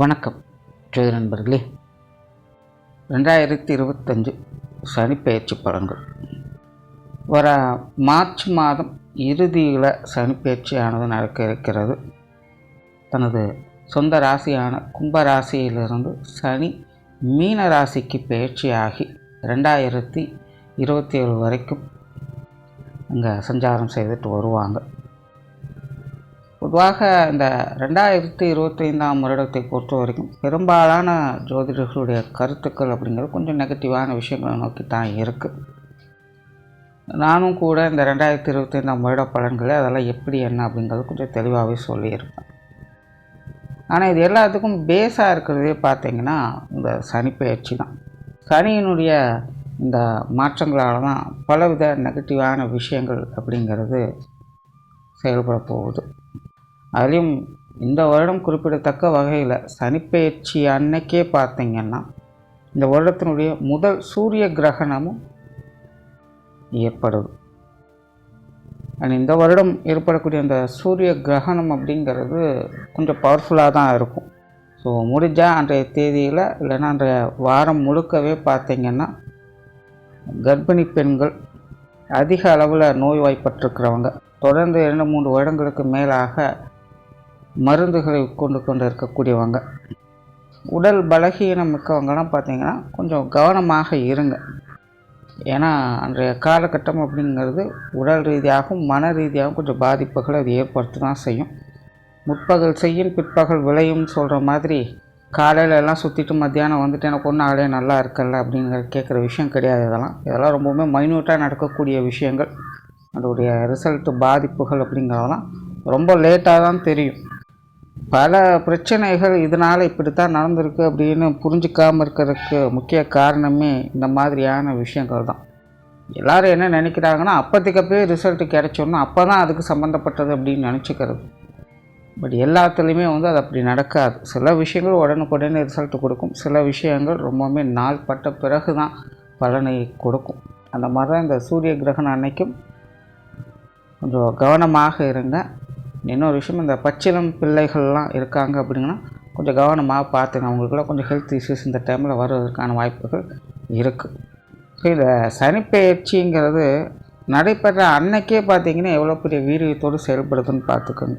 வணக்கம் ஜோதி நண்பர்களே. 2025 சனிப்பெயர்ச்சி பலன்கள். வர மார்ச் மாதம் இறுதியில் சனிப்பெயர்ச்சியானது நடக்க இருக்கிறது. தனது சொந்த ராசியான கும்பராசியிலிருந்து சனி மீன ராசிக்கு பயிற்சியாகி 2027 வரைக்கும் அங்கே சஞ்சாரம் செய்துட்டு வருவாங்க. பொதுவாக இந்த 2025 வருடத்தை பொறுத்த வரைக்கும் பெரும்பாலான ஜோதிடர்களுடைய கருத்துக்கள் அப்படிங்கிறது கொஞ்சம் நெகட்டிவான விஷயங்களை நோக்கி தான் இருக்குது. நானும் கூட இந்த 2025 வருட பலன்களை அதெல்லாம் எப்படி என்ன அப்படிங்கிறது கொஞ்சம் தெளிவாகவே சொல்லியிருப்பேன். ஆனால் இது எல்லாத்துக்கும் பேஸாக இருக்கிறதே பார்த்திங்கன்னா இந்த சனிப்பெயர்ச்சி தான். சனியினுடைய இந்த மாற்றங்களால் தான் பலவித நெகட்டிவான விஷயங்கள் அப்படிங்கிறது செயல்பட போகுது. அதுலேயும் இந்த வருடம் குறிப்பிடத்தக்க வகையில் சனிப்பெயர்ச்சி அன்னைக்கே பார்த்திங்கன்னா இந்த வருடத்தினுடைய முதல் சூரிய கிரகணமும் ஏற்படுது. இந்த வருடம் ஏற்படக்கூடிய அந்த சூரிய கிரகணம் அப்படிங்கிறது கொஞ்சம் பவர்ஃபுல்லாக தான் இருக்கும். ஸோ முடிஞ்சால் அன்றைய தேதியில் இல்லைன்னா அன்றைய வாரம் முழுக்கவே பார்த்திங்கன்னா கர்ப்பிணி பெண்கள், அதிக அளவில் நோய்வாய்ப்பட்டிருக்கிறவங்க, தொடர்ந்து 2-3 வருடங்களுக்கு மேலாக மருந்துகளை கொண்டு இருக்கக்கூடியவங்க, உடல் பலகீனம் மிக்கவங்கலாம் பார்த்திங்கன்னா கொஞ்சம் கவனமாக இருங்க. ஏன்னா அன்றைய காலகட்டம் அப்படிங்கிறது உடல் ரீதியாகவும் மன ரீதியாகவும் கொஞ்சம் பாதிப்புகளை அது ஏற்படுத்த தான் செய்யும். முற்பகல் செய்யும் பிற்பகல் விளையும்னு சொல்கிற மாதிரி காலையில் எல்லாம் சுற்றிட்டு மத்தியானம் வந்துட்டு எனக்கு ஒன்றும் ஆளே நல்லா இருக்கல அப்படிங்கிற கேட்குற விஷயம் கிடையாது. இதெல்லாம் ரொம்பவுமே மைன்யூட்டாக நடக்கக்கூடிய விஷயங்கள். அதோடைய ரிசல்ட்டு பாதிப்புகள் அப்படிங்கிறதெல்லாம் ரொம்ப லேட்டாக தான் தெரியும். பல பிரச்சனைகள் இதனால் இப்படித்தான் நடந்திருக்கு அப்படின்னு புரிஞ்சிக்காமல் இருக்கிறதுக்கு முக்கிய காரணமே இந்த மாதிரியான விஷயங்கள் தான். எல்லோரும் என்ன நினைக்கிறாங்கன்னா அப்போதைக்கப்பே ரிசல்ட்டு கிடைச்சோன்னா அப்போ தான் அதுக்கு சம்மந்தப்பட்டது அப்படின்னு நினச்சிக்கிறது. பட் எல்லாத்துலேயுமே அது அப்படி நடக்காது. சில விஷயங்கள் உடனுக்குடனே ரிசல்ட்டு கொடுக்கும், சில விஷயங்கள் ரொம்பவுமே நாள் பட்ட பிறகு தான் பலனை கொடுக்கும். அந்த மாதிரி தான் இந்த சூரிய கிரகணம் அன்னைக்கும் கொஞ்சம் கவனமாக இருங்க. இன்னொரு விஷயம், இந்த பச்சிளம் பிள்ளைகள்லாம் இருக்காங்க அப்படிங்கன்னா கொஞ்சம் கவனமாக பார்த்துங்க. அவங்களுக்குலாம் கொஞ்சம் ஹெல்த் இஷ்யூஸ் இந்த டைமில் வருவதற்கான வாய்ப்புகள் இருக்குது. ஸோ இந்த சனிப்பெயர்ச்சிங்கிறது நடைபெற அன்னைக்கே பார்த்திங்கன்னா எவ்வளோ பெரிய வீரியத்தோடு செயல்படுதுன்னு பார்த்துக்கோங்க.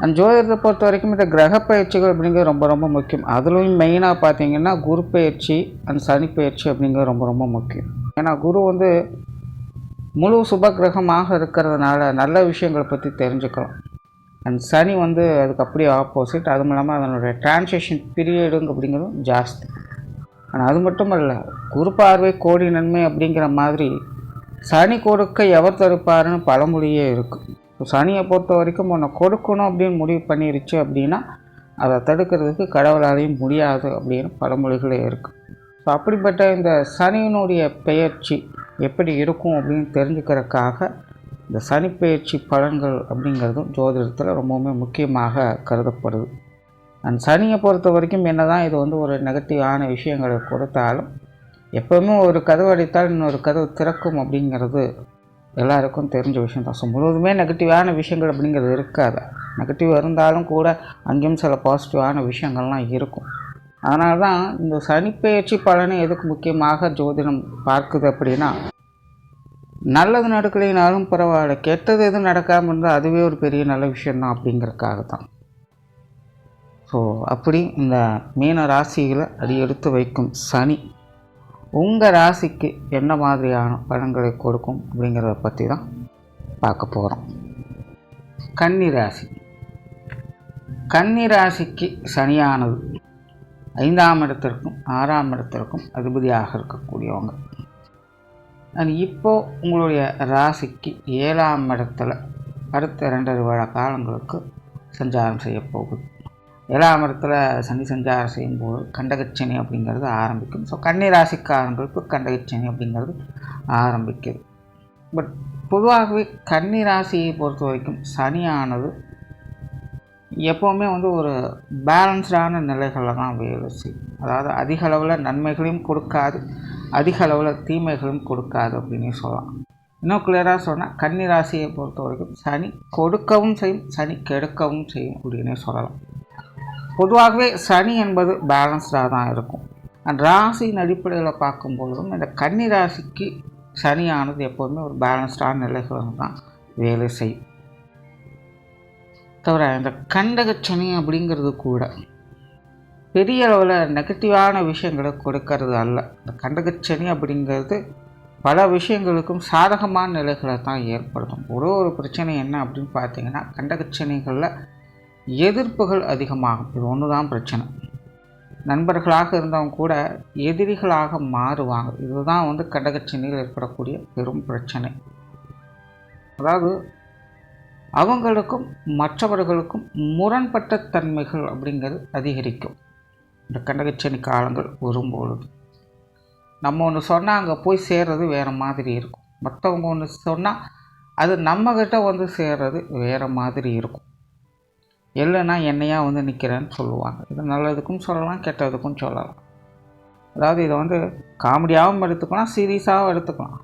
அந்த ஜோதிடத்தை பொறுத்த வரைக்கும் இந்த கிரக பயிற்சிகள் அப்படிங்கிறது ரொம்ப ரொம்ப முக்கியம். அதுலேயும் மெயினாக பார்த்திங்கன்னா குரு பயிற்சி அந்த சனிப்பெயர்ச்சி அப்படிங்கிறது ரொம்ப ரொம்ப முக்கியம். ஏன்னா குரு முழு சுப கிரகமாக இருக்கிறதுனால நல்ல விஷயங்களை பற்றி தெரிஞ்சுக்கலாம். அண்ட் சனி அதுக்கு அப்படியே ஆப்போசிட். அதுவும் இல்லாமல் அதனுடைய டிரான்சிஷன் பீரியடுங்க அப்படிங்கிறதும் ஜாஸ்தி. ஆனால் அது மட்டும் இல்லை, குரு பார்வை கோடி நன்மை அப்படிங்கிற மாதிரி சனி கொடுக்க எவர் தடுப்பாருன்னு பழமொழியே இருக்குது. ஸோ சனியை பொறுத்த வரைக்கும் உன்னை கொடுக்கணும் அப்படின்னு முடிவு பண்ணிருச்சு அப்படின்னா அதை தடுக்கிறதுக்கு கடவுளாலையும் முடியாது அப்படின்னு பழமொழிகளே இருக்குது. ஸோ அப்படிப்பட்ட இந்த சனியினுடைய பெயர்ச்சி எப்படி இருக்கும் அப்படின்னு தெரிஞ்சுக்கிறதுக்காக இந்த சனிப்பெயர்ச்சி பலன்கள் அப்படிங்கிறதும் ஜோதிடத்தில் ரொம்பவுமே முக்கியமாக கருதப்படுது. அந்த சனியை பொறுத்த வரைக்கும் என்ன தான் இது ஒரு நெகட்டிவான விஷயங்களை கொடுத்தாலும் எப்போவுமே ஒரு கதவு அடித்தால் இன்னொரு கதவு திறக்கும் அப்படிங்கிறது எல்லாருக்கும் தெரிஞ்ச விஷயம் தான். ஸோ முழுவதுமே நெகட்டிவான விஷயங்கள் அப்படிங்கிறது இருக்காது. நெகட்டிவ் இருந்தாலும் கூட அங்கேயும் சில பாசிட்டிவான விஷயங்கள்லாம் இருக்கும். அதனால தான் இந்த சனிப்பெயர்ச்சி பலனை எதுக்கு முக்கியமாக ஜோதிடம் பார்க்குது அப்படின்னா, நல்லது நடக்கலைனாலும் பரவாயில்ல, கெட்டது எதுவும் நடக்காமல் இருந்தால் அதுவே ஒரு பெரிய நல்ல விஷயந்தான் அப்படிங்கிறதுக்காக தான். ஸோ அப்படி இந்த மீன ராசியில் அடி எடுத்து வைக்கும் சனி உங்கள் ராசிக்கு என்ன மாதிரியான பலன்களை கொடுக்கும் அப்படிங்கிறத பற்றி தான் பார்க்க போகிறோம். கன்னி ராசி. கன்னி ராசிக்கு சனியானது 5ஆம் இடத்திற்கும் 6ஆம் இடத்திற்கும் அதிபதியாக இருக்கக்கூடியவங்க. இப்போது உங்களுடைய ராசிக்கு 7ஆம் இடத்துல அடுத்த 2.5 வருட காலங்களுக்கு சஞ்சாரம் செய்ய போகுது. 7ஆம் இடத்துல சனி சஞ்சாரம் செய்யும்போது கண்டகச்சனி அப்படிங்கிறது ஆரம்பிக்கும். ஸோ கன்னி ராசிக்காரங்களுக்கு கண்டகச்சனி அப்படிங்கிறது ஆரம்பிக்குது. பட் பொதுவாகவே கன்னி ராசியை பொறுத்த வரைக்கும் சனியானது எப்போவுமே ஒரு பேலன்ஸ்டான நிலைகளில் தான் வேலை செய்யும். அதாவது அதிக அளவில் நன்மைகளையும் கொடுக்காது, அதிக அளவில் தீமைகளையும் கொடுக்காது அப்படின்னு சொல்லலாம். இன்னும் கிளியராக சொன்னால் கன்னி ராசியை பொறுத்த வரைக்கும் சனி கொடுக்கவும் செய்யும், சனி கெடுக்கவும் செய்யும் அப்படின்னே சொல்லலாம். பொதுவாகவே சனி என்பது பேலன்ஸ்டாக தான் இருக்கும். அந்த ராசியின் அடிப்படையில் பார்க்கும்பொழுதும் இந்த கன்னி ராசிக்கு சனியானது எப்போதுமே ஒரு பேலன்ஸ்டான நிலைகள் தான் வேலை செய்யும். தவிர இந்த கண்டகச்சனி அப்படிங்கிறது கூட பெரிய அளவில் நெகட்டிவான விஷயங்களை கொடுக்கறது அல்ல. இந்த கண்டகச்சனி அப்படிங்கிறது பல விஷயங்களுக்கும் சாதகமான நிலைகளை தான் ஏற்படுத்தும். ஒரு பிரச்சனை என்ன அப்படின்னு பார்த்தீங்கன்னா, கண்டகச்சனிகளில் எதிர்ப்புகள் அதிகமாகும். இது ஒன்று தான் பிரச்சனை. நண்பர்களாக இருந்தவங்க கூட எதிரிகளாக மாறுவாங்க. இதுதான் கண்டகச்சனியில் ஏற்படக்கூடிய பெரும் பிரச்சனை. அதாவது அவங்களுக்கும் மற்றவர்களுக்கும் முரண்பட்ட தன்மைகள் அப்படிங்கிறது அதிகரிக்கும் இந்த கண்டகச்சனி காலங்கள் வரும்பொழுது. நம்ம ஒன்று சொன்னால் அங்கே போய் சேர்றது வேறு மாதிரி இருக்கும். மற்றவங்க ஒன்று சொன்னால் அது நம்மக்கிட்ட சேர்றது வேறு மாதிரி இருக்கும். இல்லைன்னா என்னையா நிற்கிறேன்னு சொல்லுவாங்க. இது நல்லதுக்கும் சொல்லலாம், கெட்டதுக்கும் சொல்லலாம். அதாவது இதை காமெடியாகவும் எடுத்துக்கலாம், சீரியஸாகவும் எடுத்துக்கலாம்.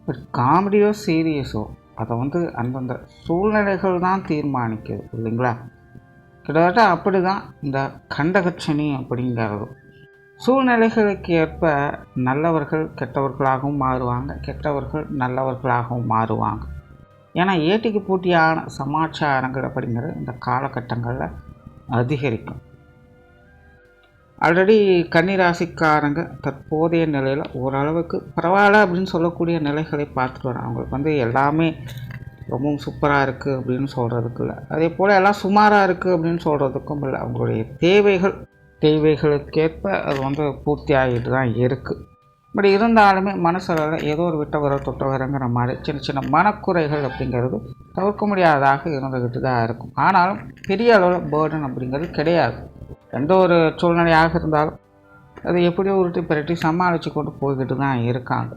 பட் காமெடியோ சீரியஸோ அதை அந்தந்த சூழ்நிலைகள் தான் தீர்மானிக்குது இல்லைங்களா? கிட்டத்தட்ட அப்படி தான் இந்த கண்டகச்சனி அப்படிங்கிறது. சூழ்நிலைகளுக்கு ஏற்ப நல்லவர்கள் கெட்டவர்களாகவும் மாறுவாங்க, கெட்டவர்கள் நல்லவர்களாகவும் மாறுவாங்க. ஏன்னா ஏட்டிக்கு போட்டியான சமாச்சாரங்கள் அப்படிங்கிறது இந்த காலகட்டங்களில் அதிகரிக்கும். ஆல்ரெடி கன்னிராசிக்காரங்க தற்போதைய நிலையில் ஓரளவுக்கு பரவாயில்ல அப்படின்னு சொல்லக்கூடிய நிலைகளை பார்த்துட்டு வராங்க. அவங்களுக்கு எல்லாமே ரொம்பவும் சூப்பராக இருக்குது அப்படின்னு சொல்கிறதுக்கு இல்லை, அதே போல் எல்லாம் சுமாராக இருக்குது அப்படின்னு சொல்கிறதுக்கும் இல்லை. அவங்களுடைய தேவைகளுக்கேற்ப அது பூர்த்தி ஆகிட்டு தான் இருக்குது. இப்படி இருந்தாலுமே மனசில் ஏதோ ஒரு தொட்டவரங்கிற மாதிரி சின்ன சின்ன மனக்குறைகள் அப்படிங்கிறது தவிர்க்க முடியாததாக இருந்துக்கிட்டு தான் இருக்கும். ஆனாலும் பெரிய அளவில் பேர்டன் அப்படிங்கிறது கிடையாது. எந்த ஒரு சூழ்நிலையாக இருந்தாலும் அதை எப்படியோ உருட்டி பிரட்டி சமாளித்து கொண்டு போய்கிட்டு தான் இருக்காங்க.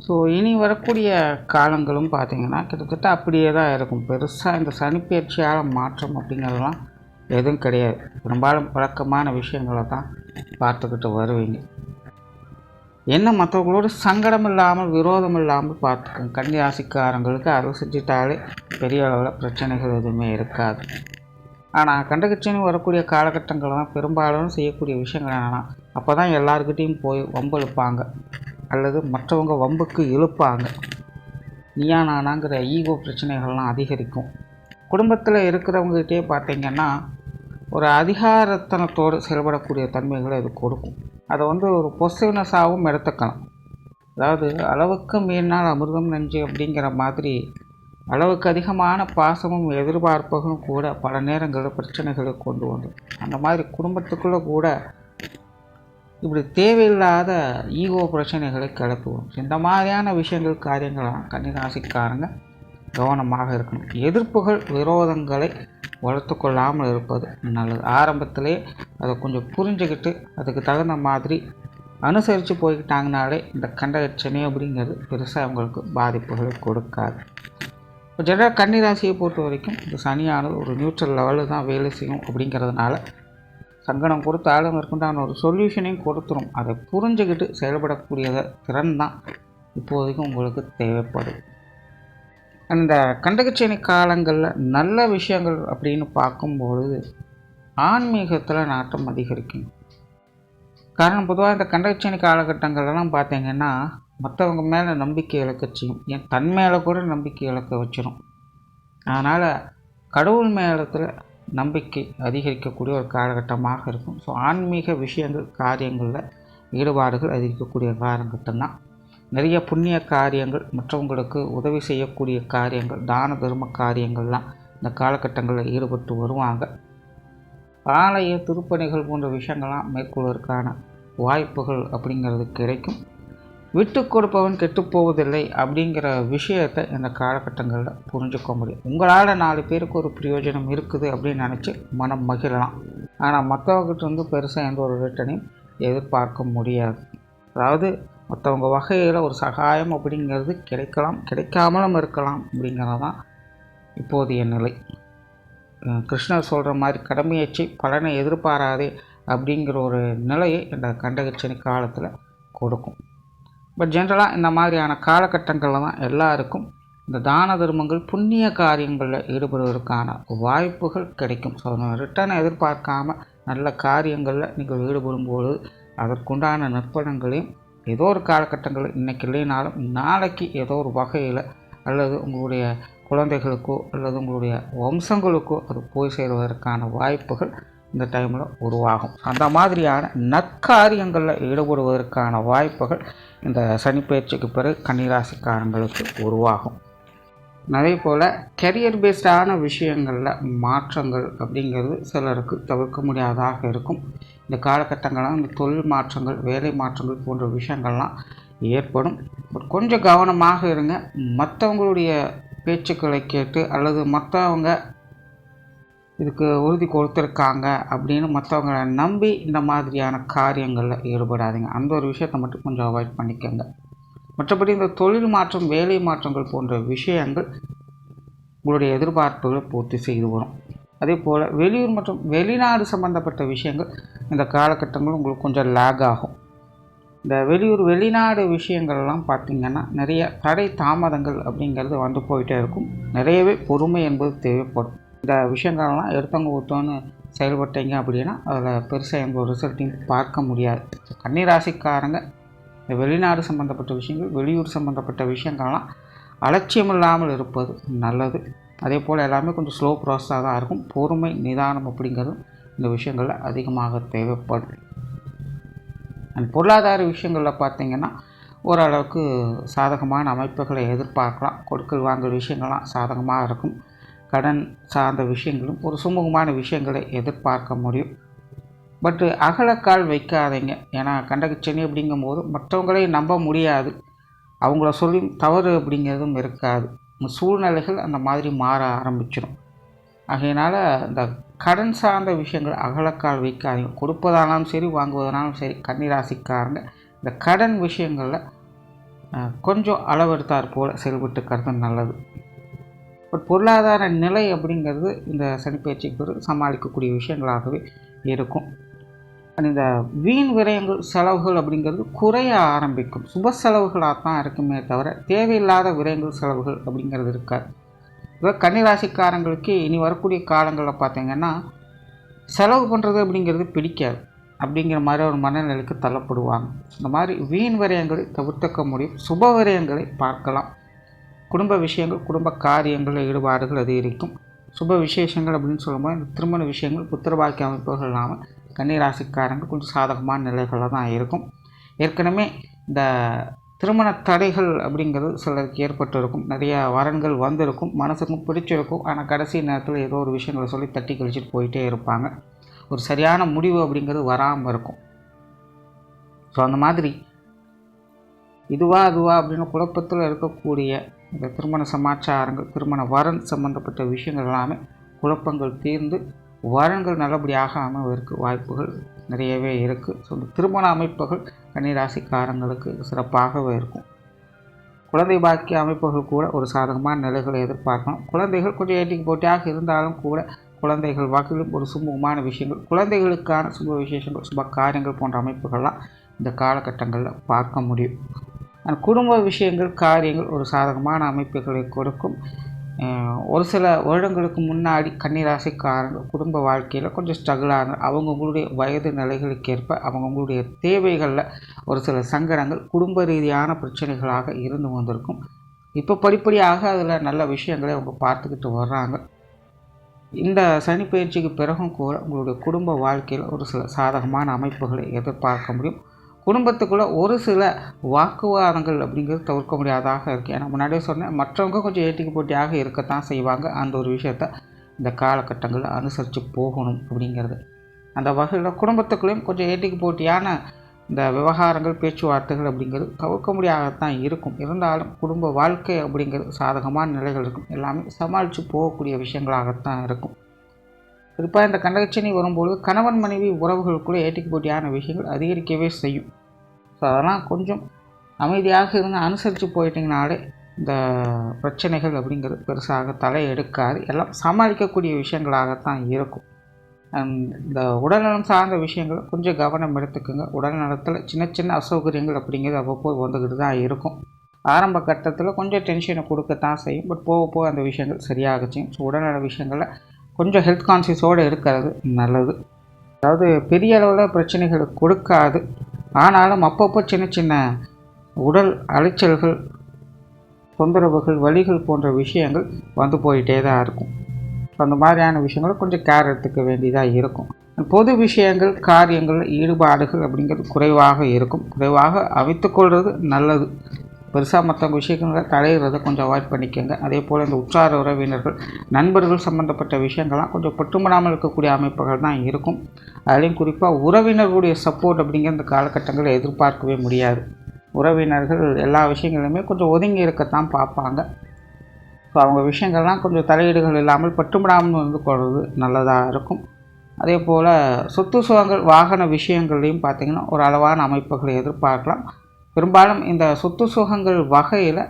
ஸோ இனி வரக்கூடிய காலங்களும் பார்த்திங்கன்னா கிட்டத்தட்ட அப்படியே தான் இருக்கும். பெருசாக இந்த சனிப்பெயர்ச்சியால் மாற்றம் அப்படிங்கிறதுலாம் எதுவும் கிடையாது. பெரும்பாலும் வழக்கமான விஷயங்களை தான் பார்த்துக்கிட்டு வருவீங்க. என்ன மற்றவங்களோட சங்கடம் இல்லாமல் விரோதம் இல்லாமல் பார்த்துக்கோங்க. கன்னிராசிக்காரங்களுக்கு அதை செஞ்சிட்டாலே பெரிய அளவில் பிரச்சனைகள் எதுவுமே இருக்காது. ஆனால் கண்டகச்சனி வரக்கூடிய காலகட்டங்களில் தான் பெரும்பாலும் செய்யக்கூடிய விஷயங்கள் என்னென்னா, அப்போ தான் எல்லாருக்கிட்டையும் போய் வம்பு இழுப்பாங்க அல்லது மற்றவங்க வம்புக்கு இழுப்பாங்க. நீயா நானாங்கிற ஈகோ பிரச்சனைகள்லாம் அதிகரிக்கும். குடும்பத்தில் இருக்கிறவங்ககிட்டே பார்த்திங்கன்னா ஒரு அதிகாரத்தனத்தோடு செயல்படக்கூடிய தன்மைகளை இது கொடுக்கும். அதை ஒரு பொசிட்டிவ்னஸாகவும் எடுத்துக்கலாம். அதாவது அளவுக்கு மீறினால் அமிர்தம் நஞ்சு அப்படிங்கிற மாதிரி அளவுக்கு அதிகமான பாசமும் எதிர்பார்ப்புகளும் கூட பல நேரங்களில் பிரச்சனைகளை கொண்டு வரும். அந்த மாதிரி குடும்பத்துக்குள்ளே கூட இப்படி தேவையில்லாத ஈகோ பிரச்சனைகளை கிளப்புவோம். இந்த மாதிரியான விஷயங்கள் காரியங்களாக கன்னிராசிக்காரங்க கவனமாக இருக்கணும். எதிர்ப்புகள் விரோதங்களை வளர்த்து கொள்ளாமல் இருப்பது நல்லது. ஆரம்பத்திலே அதை கொஞ்சம் புரிஞ்சுக்கிட்டு அதுக்கு தகுந்த மாதிரி அனுசரித்து போய்கிட்டாங்கனாலே இந்த கண்டகச்சனி அப்படிங்கிறது பெருசாக அவங்களுக்கு பாதிப்புகளை கொடுக்காது. இப்போ ஜெனரல் கன்னிராசியை பொறுத்த வரைக்கும் இந்த சனியானது ஒரு நியூட்ரல் லெவலில் தான் வேலை செய்யும். அப்படிங்கிறதுனால சங்கடம் கொடுத்தாலும் இருக்குண்டான ஒரு சொல்யூஷனையும் கொடுத்துரும். அதை புரிஞ்சுக்கிட்டு செயல்படக்கூடிய திறன் தான் இப்போதைக்கும் உங்களுக்கு தேவைப்படும். அந்த கண்டகச்சனி காலங்களில் நல்ல விஷயங்கள் அப்படின்னு பார்க்கும்பொழுது ஆன்மீகத்தில் நாட்டம் அதிகரிக்கும். காரணம் பொதுவாக இந்த கண்டகச்சனி காலகட்டங்கள்லாம் பார்த்திங்கன்னா மற்றவங்க மேலே நம்பிக்கை இழக்க செய்யும். ஏன் தன் மேலே கூட நம்பிக்கை இழக்க வச்சிடும். அதனால் கடவுள் மேலத்தில் நம்பிக்கை அதிகரிக்கக்கூடிய ஒரு காலகட்டமாக இருக்கும். ஸோ ஆன்மீக விஷயங்கள் காரியங்களில் ஈடுபாடுகள் அதிகரிக்கக்கூடிய காலகட்டம் தான். நிறைய புண்ணிய காரியங்கள், மற்றவங்களுக்கு உதவி செய்யக்கூடிய காரியங்கள், தான தர்ம காரியங்கள்லாம் இந்த காலகட்டங்களில் ஈடுபட்டு வருவாங்க. ஆலய திருப்பணிகள் போன்ற விஷயங்கள்லாம் மேற்கொள்வதற்கான வாய்ப்புகள் அப்படிங்கிறது கிடைக்கும். விட்டு கொடுப்பவன் கெட்டுப்போவதில்லை அப்படிங்கிற விஷயத்தை இந்த காலகட்டங்களில் புரிஞ்சுக்க முடியும். உங்களால் 4 பேருக்கு ஒரு பிரயோஜனம் இருக்குது அப்படின்னு நினச்சி மனம் மகிழலாம். ஆனால் மற்றவங்கிட்ட பெருசாக எந்த ஒரு ரிட்டனையும் எதிர்பார்க்க முடியாது. அதாவது மற்றவங்க வகையில் ஒரு சகாயம் அப்படிங்கிறது கிடைக்கலாம், கிடைக்காமலும் இருக்கலாம். அப்படிங்கிறது தான் இப்போதைய நிலை. கிருஷ்ணர் சொல்கிற மாதிரி கடமையேற்றி பலனை எதிர்பாராதே அப்படிங்கிற ஒரு நிலையை இந்த கண்டகச்சனி காலத்தில் கொடுக்கும். பட் ஜென்ரலாக இந்த மாதிரியான காலகட்டங்களில் தான் எல்லாருக்கும் இந்த தான தர்மங்கள் புண்ணிய காரியங்களில் ஈடுபடுவதற்கான வாய்ப்புகள் கிடைக்கும். ஸோ ரிட்டர்னை எதிர்பார்க்காம நல்ல காரியங்களில் நீங்கள் ஈடுபடும்போது அதற்குண்டான நற்பலன்களையும் ஏதோ ஒரு காலகட்டங்களில் இன்றைக்கி இல்லைனாலும் நாளைக்கு ஏதோ ஒரு வகையில் அல்லது உங்களுடைய குழந்தைகளுக்கோ அல்லது உங்களுடைய வம்சங்களுக்கோ அது போய் சேருவதற்கான வாய்ப்புகள் இந்த டைமில் உருவாகும். அந்த மாதிரியான நற்காரியங்களில் ஈடுபடுவதற்கான வாய்ப்புகள் இந்த சனிப்பெயர்ச்சிக்கு பிறகு கன்னிராசிக்காரங்களுக்கு உருவாகும். அதே போல் கெரியர் பேஸ்டான விஷயங்களில் மாற்றங்கள் அப்படிங்கிறது சிலருக்கு தவிர்க்க முடியாததாக இருக்கும். இந்த காலகட்டங்களில் இந்த தொழில் மாற்றங்கள், வேலை மாற்றங்கள் போன்ற விஷயங்கள்லாம் ஏற்படும். கொஞ்சம் கவனமாக இருங்க. மற்றவங்களுடைய பேச்சுக்களை கேட்டு அல்லது மற்றவங்க இதுக்கு உறுதி கொடுத்துருக்காங்க அப்படின்னு மற்றவங்களை நம்பி இந்த மாதிரியான காரியங்களில் ஈடுபடாதீங்க. அந்த ஒரு விஷயத்தை மட்டும் கொஞ்சம் அவாய்ட் பண்ணிக்கோங்க. மற்றபடி இந்த தொழில் மாற்றம், வேலை மாற்றங்கள் போன்ற விஷயங்கள் உங்களுடைய எதிர்பார்ப்புகளை பூர்த்தி செய்து வரும். அதே போல் வெளியூர் மற்றும் வெளிநாடு சம்பந்தப்பட்ட விஷயங்கள் இந்த காலகட்டங்கள் உங்களுக்கு கொஞ்சம் லேக் ஆகும். இந்த வெளியூர் வெளிநாடு விஷயங்கள்லாம் பார்த்திங்கன்னா நிறைய தடை தாமதங்கள் அப்படிங்கிறது வந்து போயிட்டே இருக்கும். நிறையவே பொறுமை என்பது தேவைப்படும். இந்த விஷயங்கள்லாம் எடுத்தவங்க ஒருத்தவன்னு செயல்பட்டீங்க அப்படின்னா அதில் பெருசாக எந்த ஒரு ரிசல்ட்டையும் பார்க்க முடியாது. கன்னிராசிக்காரங்க இந்த வெளிநாடு சம்மந்தப்பட்ட விஷயங்கள், வெளியூர் சம்மந்தப்பட்ட விஷயங்கள்லாம் அலட்சியமில்லாமல் இருப்பது நல்லது. அதே போல் எல்லாமே கொஞ்சம் ஸ்லோ ப்ராசஸாக தான் இருக்கும். பொறுமை, நிதானம் அப்படிங்கிறது இந்த விஷயங்களில் அதிகமாக தேவைப்படும். அண்ட் பொருளாதார விஷயங்களில் பார்த்திங்கன்னா ஓரளவுக்கு சாதகமான அமைப்புகளை எதிர்பார்க்கலாம். கொடுக்கல் வாங்கல் விஷயங்கள்லாம் சாதகமாக இருக்கும். கடன் சார்ந்த விஷயங்களும் ஒரு சுமூகமான விஷயங்களை எதிர்பார்க்க முடியும். பட்டு அகலக்கால் வைக்காதீங்க. ஏன்னா கண்டகச்சனி அப்படிங்கும்போது மற்றவங்களை நம்ப முடியாது. அவங்கள சொல்லி தவறு அப்படிங்கிறதும் இருக்காது. சூழ்நிலைகள் அந்த மாதிரி மாற ஆரம்பிச்சிடும். ஆகையினால் இந்த கடன் சார்ந்த விஷயங்கள் அகலக்கால் வைக்காதீங்க. கொடுப்பதானாலும் சரி, வாங்குவதனாலும் சரி, கன்னிராசிக்காரங்க இந்த கடன் விஷயங்களில் கொஞ்சம் அளவெடுத்தாற் போல் செயல்பட்டுக்கிறது நல்லது. பட் பொருளாதார நிலை அப்படிங்கிறது இந்த சனிப்பெயர்ச்சிக்கு சமாளிக்கக்கூடிய விஷயங்களாகவே இருக்கும். இந்த வீண் விரயங்கள், செலவுகள் அப்படிங்கிறது குறைய ஆரம்பிக்கும். சுப செலவுகளாக தான் இருக்குமே தவிர தேவையில்லாத விரயங்கள், செலவுகள் அப்படிங்கிறது இருக்காது. இப்போ கன்னிராசிக்காரங்களுக்கு இனி வரக்கூடிய காலங்களில் பார்த்திங்கன்னா செலவு பண்ணுறது அப்படிங்கிறது பிடிக்காது. அப்படிங்கிற மாதிரி ஒரு மனநிலைக்கு தள்ளப்படுவாங்க. இந்த மாதிரி வீண் விரயங்களை தவிர்க்க முடியும். சுப விரயங்களை பார்க்கலாம். குடும்ப விஷயங்கள், குடும்ப காரியங்களில் ஈடுபாடுகள் அதிகரிக்கும். சுப விசேஷங்கள் அப்படின்னு சொல்லும்போது இந்த திருமண விஷயங்கள், புத்திரபாக்கிய அமைப்புகள் இல்லாமல் கன்னிராசிக்காரங்க கொஞ்சம் சாதகமான நிலைகளில் தான் இருக்கும். ஏற்கனவே இந்த திருமண தடைகள் அப்படிங்கிறது சிலருக்கு ஏற்பட்டு இருக்கும். நிறையா வரன்கள் வந்திருக்கும், மனசுக்கும் பிடிச்சிருக்கும். ஆனால் கடைசி நேரத்தில் ஏதோ ஒரு விஷயங்களை சொல்லி தட்டி கழிச்சிட்டு போயிட்டே இருப்பாங்க. ஒரு சரியான முடிவு அப்படிங்கிறது வராமல் இருக்கும். ஸோ அந்த மாதிரி இதுவா அதுவா அப்படின்னு குழப்பத்தில் இருக்கக்கூடிய இந்த திருமண சமாச்சாரங்கள், திருமண வரன் சம்பந்தப்பட்ட விஷயங்கள் எல்லாமே குழப்பங்கள் தீர்ந்து வரன்கள் நல்லபடியாக அமைவதற்கு வாய்ப்புகள் நிறையவே இருக்குது. ஸோ இந்த திருமண அமைப்புகள் கன்னிராசிக்காரங்களுக்கு சிறப்பாகவே இருக்கும். குழந்தை பாக்கிய அமைப்புகள் கூட ஒரு சாதகமான நிலைகளை எதிர்பார்க்கணும். குழந்தைகள் கொஞ்சம் ஏட்டிக்கு போட்டியாக இருந்தாலும் கூட குழந்தைகள் வாக்கிலும் ஒரு சுமூகமான விஷயங்கள், குழந்தைகளுக்கான சுப விசேஷங்கள், சுப காரியங்கள் போன்ற அமைப்புகள்லாம் இந்த காலகட்டங்களில் பார்க்க முடியும். குடும்ப விஷயங்கள், காரியங்கள் ஒரு சாதகமான அமைப்புகளை கொடுக்கும். ஒரு சில வருடங்களுக்கு முன்னாடி கன்னிராசிக்காரங்க குடும்ப வாழ்க்கையில் கொஞ்சம் ஸ்ட்ரகிளாக அவங்கவுங்களுடைய வயது நிலைகளுக்கேற்ப அவங்கவுங்களுடைய தேவைகளில் ஒரு சில சங்கடங்கள், குடும்ப ரீதியான பிரச்சனைகளாக இருந்து வந்திருக்கும். இப்போ படிப்படியாக அதில் நல்ல விஷயங்களை அவங்க பார்த்துக்கிட்டு வர்றாங்க. இந்த சனிப்பெயர்ச்சிக்கு பிறகும் கூட உங்களுடைய குடும்ப வாழ்க்கையில் ஒரு சில சாதகமான அமைப்புகளை எதிர்பார்க்க முடியும். குடும்பத்துக்குள்ளே ஒரு சில வாக்குவாதங்கள் அப்படிங்கிறது தவிர்க்க முடியாதாக இருக்குது. ஏன்னா முன்னாடியே சொன்னேன், மற்றவங்க கொஞ்சம் ஏட்டிக்கு போட்டியாக இருக்கத்தான் செய்வாங்க. அந்த ஒரு விஷயத்தை இந்த காலகட்டங்களில் அனுசரித்து போகணும் அப்படிங்கிறது. அந்த வகையில் குடும்பத்துக்குள்ளேயும் கொஞ்சம் ஏட்டிக்கு போட்டியான இந்த விவகாரங்கள், பேச்சுவார்த்தைகள் அப்படிங்கிறது தவிர்க்க முடியாதத்தான் இருக்கும். இருந்தாலும் குடும்ப வாழ்க்கை அப்படிங்கிறது சாதகமான நிலைகள் இருக்கும். எல்லாமே சமாளித்து போகக்கூடிய விஷயங்களாகத்தான் இருக்கும். குறிப்பாக இந்த கண்டகச்சனி வரும்பொழுது கணவன் மனைவி உறவுகளுக்குள்ளே ஏட்டிக்கு போட்டியான விஷயங்கள் அதிகரிக்கவே செய்யும். ஸோ அதெல்லாம் கொஞ்சம் அமைதியாக இருந்து அனுசரித்து போயிட்டிங்கனாலே இந்த பிரச்சனைகள் அப்படிங்கிறது பெருசாக தலை எடுக்காது. எல்லாம் சமாளிக்கக்கூடிய விஷயங்களாகத்தான் இருக்கும். இந்த உடல்நலம் சார்ந்த விஷயங்கள் கொஞ்சம் கவனம் எடுத்துக்கோங்க. உடல்நலத்தில் சின்ன சின்ன அசௌகரியங்கள் அப்படிங்கிறது அவ்வப்போது வந்துக்கிட்டு தான் இருக்கும். ஆரம்ப கட்டத்தில் கொஞ்சம் டென்ஷனை கொடுக்கத்தான் செய்யும். பட் போக போக அந்த விஷயங்கள் சரியாகச்சும். ஸோ உடல்நல விஷயங்களில் கொஞ்சம் ஹெல்த் கான்சியஸோடு இருக்கிறது நல்லது. அதாவது பெரிய அளவில் பிரச்சனைகள் கொடுக்காது, ஆனாலும் அப்பப்போ சின்ன சின்ன உடல் அலைச்சல்கள், தொந்தரவுகள், வலிகள் போன்ற விஷயங்கள் வந்து போயிட்டே தான் இருக்கும். அந்த மாதிரியான விஷயங்கள் கொஞ்சம் கேர் எடுத்துக்க வேண்டியதாக இருக்கும். பொது விஷயங்கள், காரியங்கள், ஈடுபாடுகள் அப்படிங்கிறது குறைவாக இருக்கும். குறைவாக அமைத்துக்கொள்வது நல்லது. பெருசாக மற்றவங்க விஷயங்களை தலையிடுறதை கொஞ்சம் அவாய்ட் பண்ணிக்கோங்க. அதே போல் இந்த உற்றார் உறவினர்கள், நண்பர்கள் சம்மந்தப்பட்ட விஷயங்கள்லாம் கொஞ்சம் பட்டுமடாமல் இருக்கக்கூடிய அமைப்புகள் தான் இருக்கும். அதுலேயும் குறிப்பாக உறவினர்களுடைய சப்போர்ட் அப்படிங்கிற இந்த காலகட்டங்களில் எதிர்பார்க்கவே முடியாது. உறவினர்கள் எல்லா விஷயங்களுமே கொஞ்சம் ஒதுங்கி இருக்கத்தான் பார்ப்பாங்க. ஸோ அவங்க விஷயங்கள்லாம் கொஞ்சம் தலையீடுகள் இல்லாமல் பட்டுமடாமல் இருந்து கொள்வது நல்லதாக இருக்கும். அதே போல் சொத்து சுகங்கள், வாகன விஷயங்கள்லையும் பார்த்திங்கன்னா ஒரு அளவான அமைப்புகளை எதிர்பார்க்கலாம். பெரும்பாலும் இந்த சொத்து சுகங்கள் வகையில்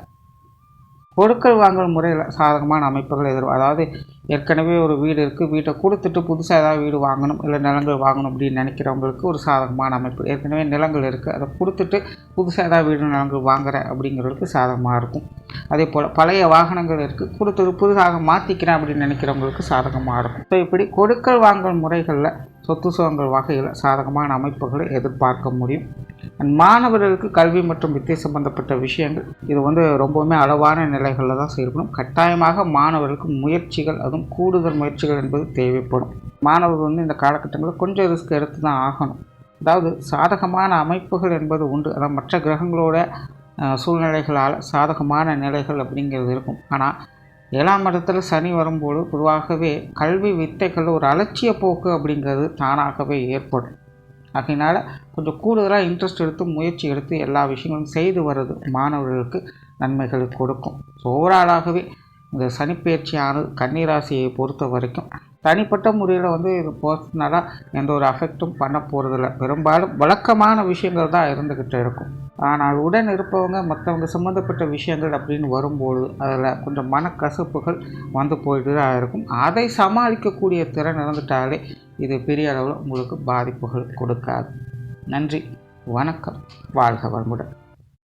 கொடுக்கல் வாங்கல் முறையில் சாதகமான அமைப்புகள் அதாவது ஏற்கனவே ஒரு வீடு இருக்குது, வீட்டை கொடுத்துட்டு புதுசாக ஏதாவது வீடு வாங்கணும், இல்லை நிலங்கள் வாங்கணும் அப்படின்னு நினைக்கிறவங்களுக்கு ஒரு சாதகமான அமைப்பு. ஏற்கனவே நிலங்கள் இருக்குது, அதை கொடுத்துட்டு புதுசாக ஏதாவது வீடு நிலங்கள் வாங்குகிறேன் அப்படிங்கிறதுக்கு சாதகமாக இருக்கும். அதே போல் பழைய வாகனங்கள் இருக்குது, கொடுத்துட்டு புதுசாக மாற்றிக்கிறேன் அப்படின்னு நினைக்கிறவங்களுக்கு சாதகமாக இருக்கும். ஸோ இப்படி கொடுக்கல் வாங்கல் முறைகளில் சொத்து சுகங்கள் வகையில் சாதகமான அமைப்புகளை எதிர்பார்க்க முடியும். மாணவர்களுக்கு கல்வி மற்றும் வித்தை சம்பந்தப்பட்ட விஷயங்கள் இது ரொம்பவுமே அளவான நிலைகளில் தான் செயல்படும். கட்டாயமாக மாணவர்களுக்கு முயற்சிகள், அதுவும் கூடுதல் முயற்சிகள் என்பது தேவைப்படும். மாணவர்கள் இந்த காலகட்டங்களில் கொஞ்சம் ரிஸ்க் எடுத்து தான் ஆகணும். அதாவது சாதகமான அமைப்புகள் என்பது உண்டு, அதாவது மற்ற கிரகங்களோட சூழ்நிலைகளால் சாதகமான நிலைகள் அப்படிங்கிறது இருக்கும். ஆனால் 7ஆம் இடத்துல சனி வரும்போது பொதுவாகவே கல்வி வித்தைகள் ஒரு அலட்சிய போக்கு அப்படிங்கிறது தானாகவே ஏற்படும். அதனால் கொஞ்சம் கூடுதலாக இன்ட்ரெஸ்ட் எடுத்து முயற்சி எடுத்து எல்லா விஷயங்களும் செய்து வர்றது மாணவர்களுக்கு நன்மைகளை கொடுக்கும். ஸோ ஓவராலாகவே இந்த சனிப்பெயர்ச்சியானது கன்னிராசியை பொறுத்த வரைக்கும் தனிப்பட்ட முறையில் இது பர்சனலாக எந்த ஒரு அஃபெக்டும் பண்ண போகிறதில்ல. பெரும்பாலும் வழக்கமான விஷயங்கள் தான் இருந்துக்கிட்டு இருக்கும். ஆனால் உடன் இருப்பவங்க மற்றவங்க சம்மந்தப்பட்ட விஷயங்கள் அப்படின்னு வரும்போது அதில் கொஞ்சம் மனக்கசப்புகள் வந்து போயிட்டு தான் இருக்கும். அதை சமாளிக்கக்கூடிய திறன் இருந்துட்டாலே இது பெரிய அளவில் உங்களுக்கு பாதிப்புகள் கொடுக்காது. நன்றி, வணக்கம், வாழ்க வளமுடன்.